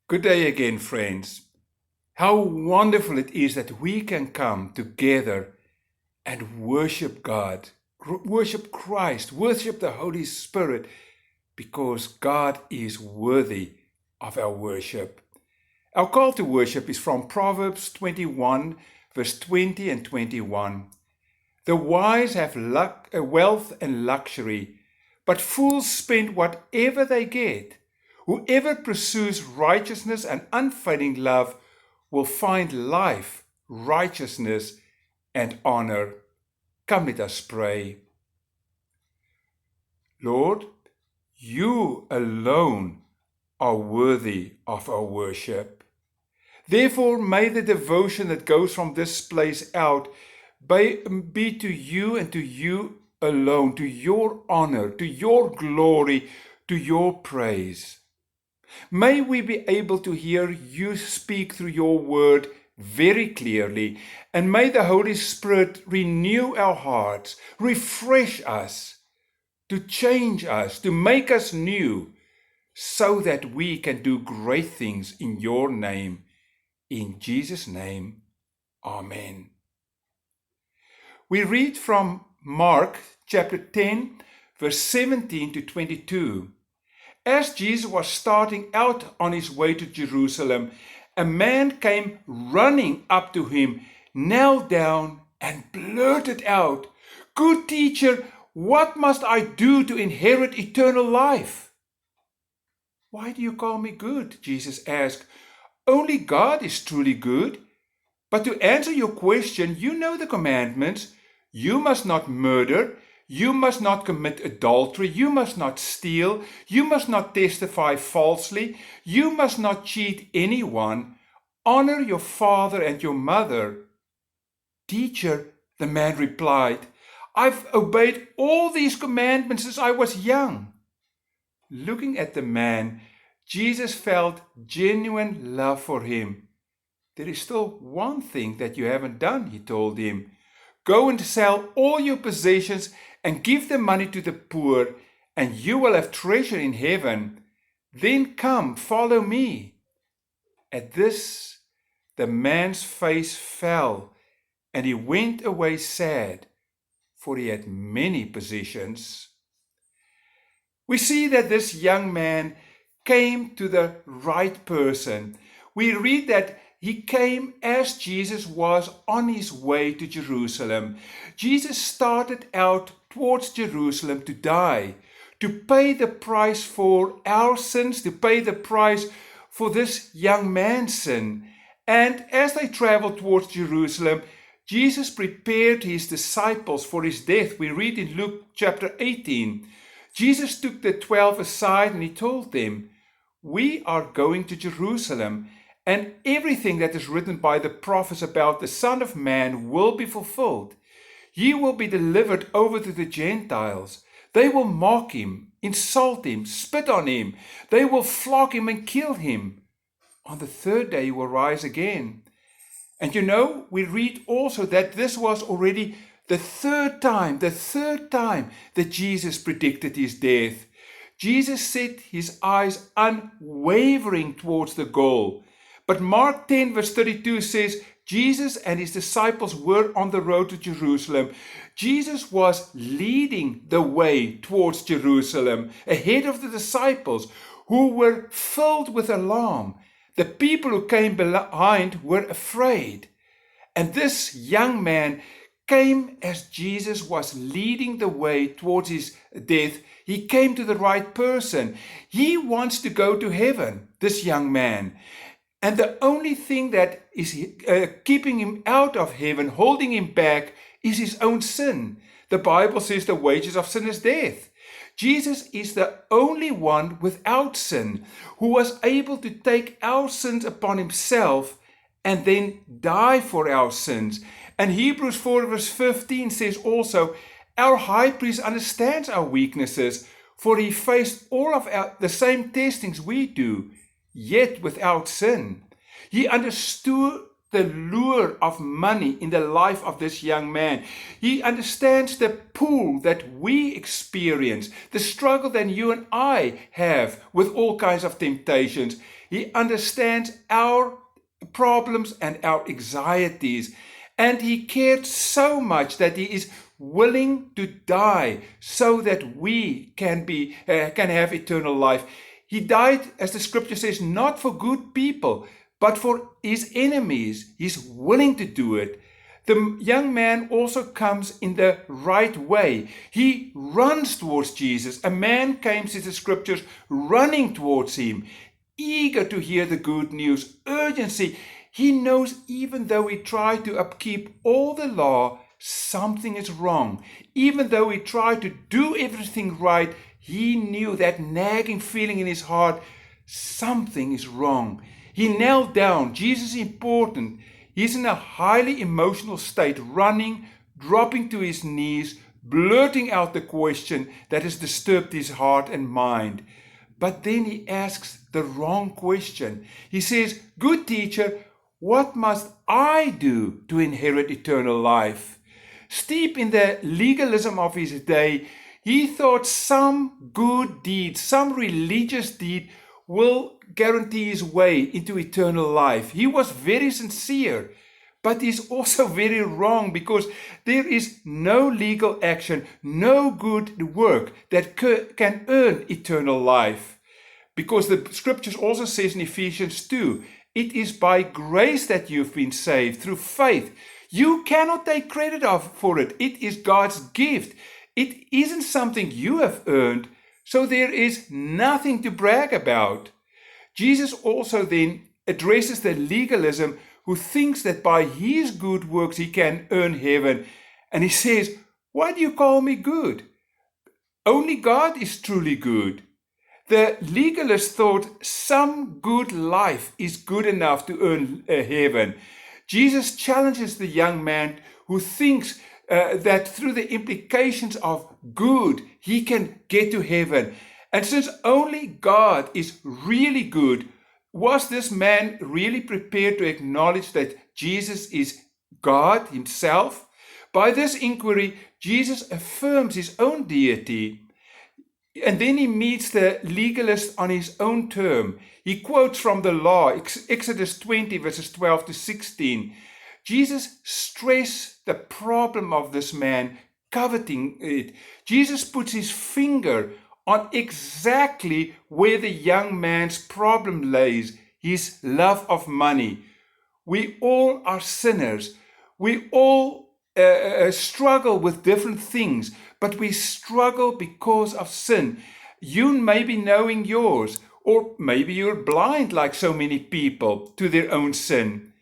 Good day again, friends. How wonderful it is that we can come together and worship God, worship Christ, worship the Holy Spirit, because God is worthy of our worship. Our call to worship is from Proverbs 21, verse 20 and 21. The wise have wealth and luxury, but fools spend whatever they get. Whoever pursues righteousness and unfailing love will find life, righteousness, and honor. Come, let us pray. Lord, you alone are worthy of our worship. Therefore, may the devotion that goes from this place out be to you and to you alone, to your honor, to your glory, to your praise. May we be able to hear you speak through your word very clearly, and may the Holy Spirit renew our hearts, refresh us, to change us, to make us new, so that we can do great things in your name. In Jesus' name, Amen. We read from Mark chapter 10, verse 17 to 22. As Jesus was starting out on his way to Jerusalem, a man came running up to him, knelt down, and blurted out, "Good teacher, what must I do to inherit eternal life?" "Why do you call me good?" Jesus asked. "Only God is truly good. But to answer your question, you know the commandments. You must not murder. You must not commit adultery. You must not steal. You must not testify falsely. You must not cheat anyone. Honor your father and your mother." "Teacher," the man replied, "I've obeyed all these commandments since I was young." Looking at the man, Jesus felt genuine love for him. "There is still one thing that you haven't done," he told him. "Go and sell all your possessions and give the money to the poor, and you will have treasure in heaven. Then come, follow me." At this, the man's face fell, and he went away sad, for he had many possessions. We see that this young man came to the right person. We read that he came as Jesus was on his way to Jerusalem. Jesus started out towards Jerusalem to die, to pay the price for our sins, to pay the price for this young man's sin. And as they traveled towards Jerusalem, Jesus prepared his disciples for his death. We read in Luke chapter 18. Jesus took the 12 aside and he told them, "We are going to Jerusalem, and everything that is written by the prophets about the Son of Man will be fulfilled. He will be delivered over to the Gentiles. They will mock him, insult him, spit on him. They will flog him and kill him. On the third day he will rise again." And we read also that this was already the third time that Jesus predicted his death. Jesus set his eyes unwavering towards the goal. But Mark 10 verse 32 says, Jesus and his disciples were on the road to Jerusalem. Jesus was leading the way towards Jerusalem, ahead of the disciples, who were filled with alarm. The people who came behind were afraid. And this young man came as Jesus was leading the way towards his death. He came to the right person. He wants to go to heaven, this young man. And the only thing that is keeping him out of heaven, holding him back, is his own sin. The Bible says the wages of sin is death. Jesus is the only one without sin who was able to take our sins upon himself and then die for our sins. And Hebrews 4 verse 15 says also, our high priest understands our weaknesses, for he faced all of the same testings we do, yet without sin. He understood the lure of money in the life of this young man. He understands the pull that we experience, the struggle that you and I have with all kinds of temptations. He understands our problems and our anxieties. And he cared so much that he is willing to die so that we can have eternal life. He died, as the scripture says, not for good people, but for his enemies. He's willing to do it. The young man also comes in the right way. He runs towards Jesus. A man came, says the scriptures, running towards him, eager to hear the good news, urgency. He knows even though he tried to upkeep all the law, something is wrong. Even though he tried to do everything right, he knew that nagging feeling in his heart, something is wrong. He knelt down. Jesus is important. He's in a highly emotional state, running, dropping to his knees, blurting out the question that has disturbed his heart and mind. But then he asks the wrong question. He says, "Good teacher, what must I do to inherit eternal life?" Steeped in the legalism of his day, he thought some good deed, some religious deed will guarantee his way into eternal life. He was very sincere, but he's also very wrong, because there is no legal action, no good work that can earn eternal life. Because the scriptures also says in Ephesians 2, it is by grace that you've been saved through faith. You cannot take credit for it. It is God's gift. It isn't something you have earned, so there is nothing to brag about. Jesus also then addresses the legalism who thinks that by his good works he can earn heaven. And he says, "Why do you call me good? Only God is truly good." The legalist thought some good life is good enough to earn heaven. Jesus challenges the young man who thinks that through the implications of good, he can get to heaven. And since only God is really good, was this man really prepared to acknowledge that Jesus is God himself? By this inquiry, Jesus affirms his own deity. And then he meets the legalist on his own term. He quotes from the law, Exodus 20, verses 12 to 16. Jesus stressed the problem of this man coveting it. Jesus puts his finger on exactly where the young man's problem lays, his love of money. We all are sinners. We all struggle with different things, but we struggle because of sin. You may be knowing yours, or maybe you're blind like so many people to their own sin.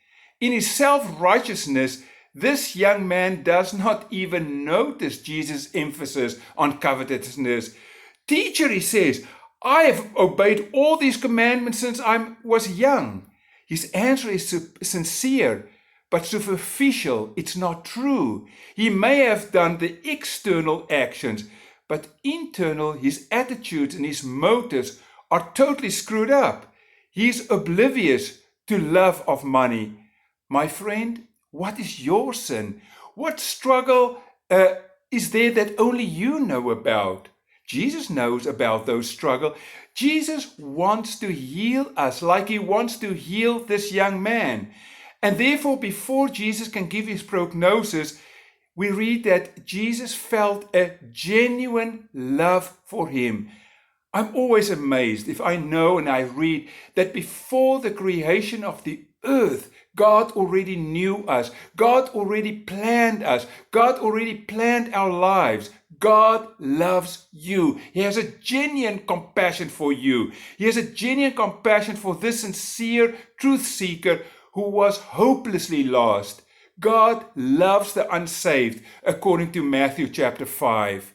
In his self-righteousness, this young man does not even notice Jesus' emphasis on covetousness. "Teacher," he says, "I have obeyed all these commandments since I was young." His answer is sincere, but superficial. It's not true. He may have done the external actions, but internal, his attitudes and his motives are totally screwed up. He's oblivious to love of money. My friend, what is your sin? What struggle is there that only you know about? Jesus knows about those struggles. Jesus wants to heal us like he wants to heal this young man. And therefore, before Jesus can give his prognosis, we read that Jesus felt a genuine love for him. I'm always amazed if I know and I read that before the creation of the earth, God already knew us. God already planned us. God already planned our lives. God loves you. He has a genuine compassion for you. He has a genuine compassion for this sincere truth seeker who was hopelessly lost. God loves the unsaved, according to Matthew chapter 5.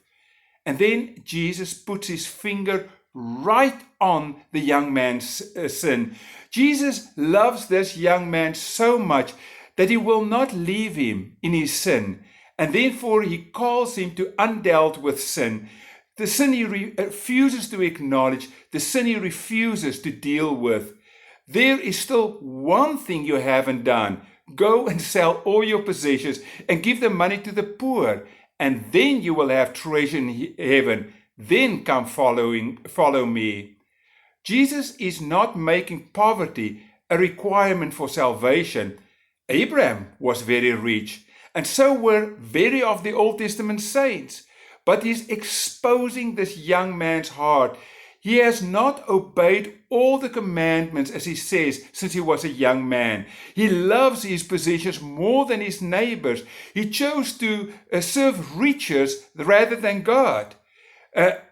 And then Jesus puts his finger right on the young man's sin. Jesus loves this young man so much that he will not leave him in his sin. And therefore he calls him to undealt with sin. The sin he refuses to acknowledge, the sin he refuses to deal with. There is still one thing you haven't done. Go and sell all your possessions and give the money to the poor, and then you will have treasure in heaven. Then come follow me. Jesus is not making poverty a requirement for salvation. Abraham was very rich, and so were very of the Old Testament saints. But he's exposing this young man's heart. He has not obeyed all the commandments, as he says, since he was a young man. He loves his possessions more than his neighbors. He chose to serve riches rather than God.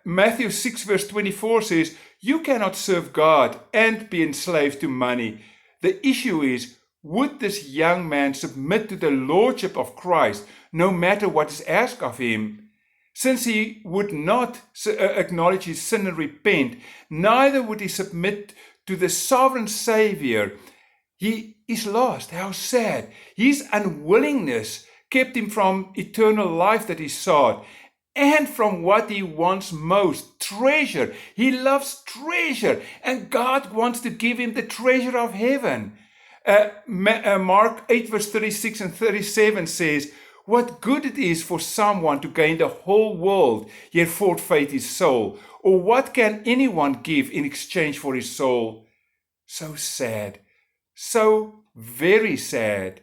Matthew 6 verse 24 says, you cannot serve God and be enslaved to money. The issue is, would this young man submit to the lordship of Christ, no matter what is asked of him? Since he would not acknowledge his sin and repent, neither would he submit to the sovereign Savior. He is lost. How sad. His unwillingness kept him from eternal life that he sought, and from what he wants most, treasure. He loves treasure, and God wants to give him the treasure of heaven. Mark 8 verse 36 and 37 says, what good it is for someone to gain the whole world, yet forfeit his soul. Or what can anyone give in exchange for his soul? So sad. So very sad.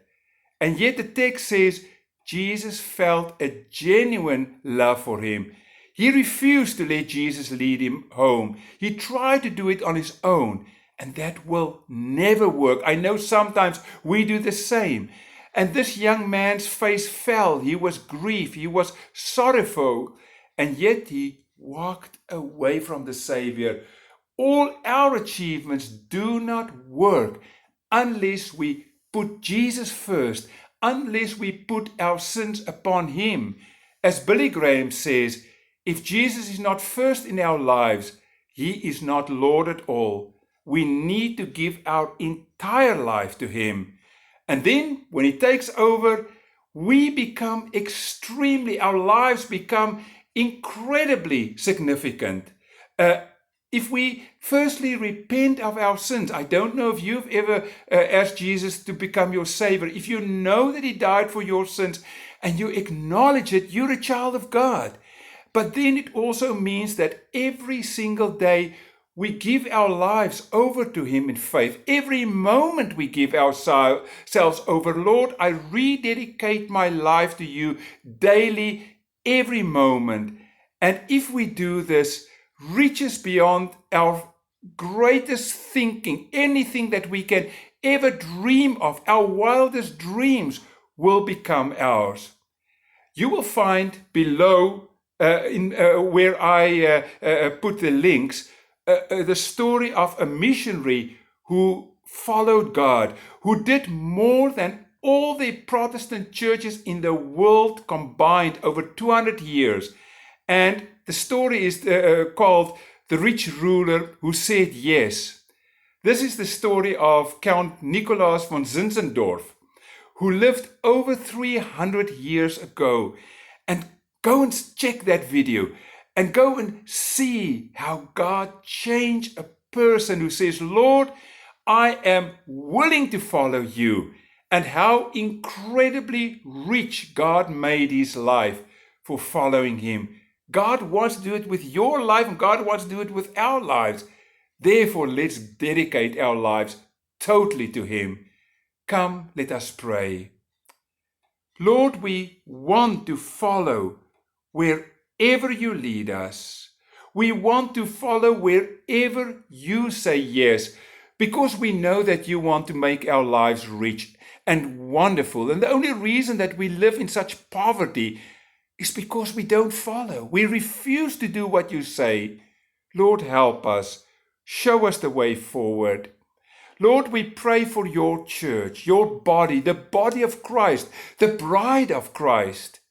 And yet the text says Jesus felt a genuine love for him. He refused to let Jesus lead him home. He tried to do it on his own, and that will never work. I know sometimes we do the same. And this young man's face fell. He was grieved. He was sorrowful. And yet he walked away from the Savior. All our achievements do not work unless we put Jesus first, unless we put our sins upon him. As Billy Graham says, if Jesus is not first in our lives, he is not Lord at all. We need to give our entire life to him. And then when he takes over, we become our lives become incredibly significant. If we firstly repent of our sins, I don't know if you've ever asked Jesus to become your Savior. If you know that he died for your sins and you acknowledge it, you're a child of God. But then it also means that every single day we give our lives over to him in faith. Every moment we give ourselves over. Lord, I rededicate my life to you daily, every moment. And if we do this, riches beyond our greatest thinking, anything that we can ever dream of, our wildest dreams will become ours. You will find below, where I put the links, the story of a missionary who followed God, who did more than all the Protestant churches in the world combined over 200 years. And the story is called The Rich Ruler Who Said Yes. This is the story of Count Nicolaas von Zinzendorf, who lived over 300 years ago. And go and check that video. And go and see how God changed a person who says, Lord, I am willing to follow you. And how incredibly rich God made his life for following him. God wants to do it with your life, and God wants to do it with our lives. Therefore, let's dedicate our lives totally to him. Come, let us pray. Lord, we want to follow wherever you lead us. We want to follow wherever you say yes, because we know that you want to make our lives rich and wonderful. And the only reason that we live in such poverty is because we don't follow. We refuse to do what you say. Lord, help us. Show us the way forward. Lord, we pray for your church, your body, the body of Christ, the bride of Christ,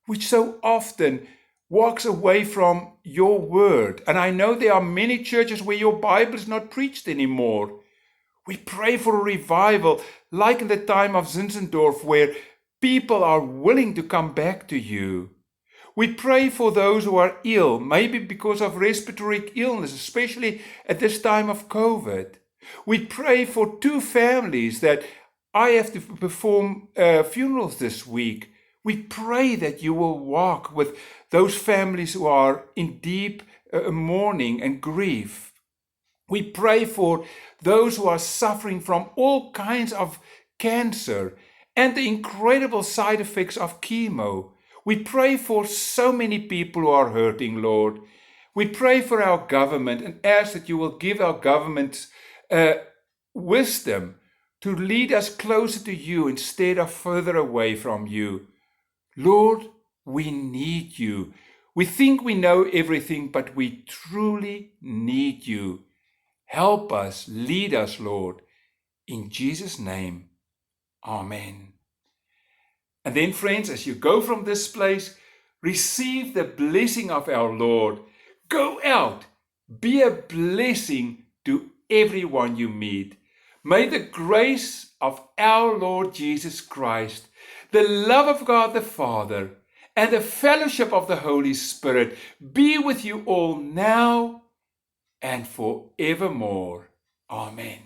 which so often walks away from your word. And I know there are many churches where your Bible is not preached anymore. We pray for a revival, like in the time of Zinzendorf, where people are willing to come back to you. We pray for those who are ill, maybe because of respiratory illness, especially at this time of COVID. We pray for two families that I have to perform funerals this week. We pray that you will walk with those families who are in deep mourning and grief. We pray for those who are suffering from all kinds of cancer and the incredible side effects of chemo. We pray for so many people who are hurting, Lord. We pray for our government and ask that you will give our government wisdom to lead us closer to you instead of further away from you. Lord, we need you. We think we know everything, but we truly need you. Help us, lead us, Lord. In Jesus' name, amen. And then, friends, as you go from this place, receive the blessing of our Lord. Go out, be a blessing to everyone you meet. May the grace of our Lord Jesus Christ, the love of God the Father, and the fellowship of the Holy Spirit be with you all now and forevermore. Amen.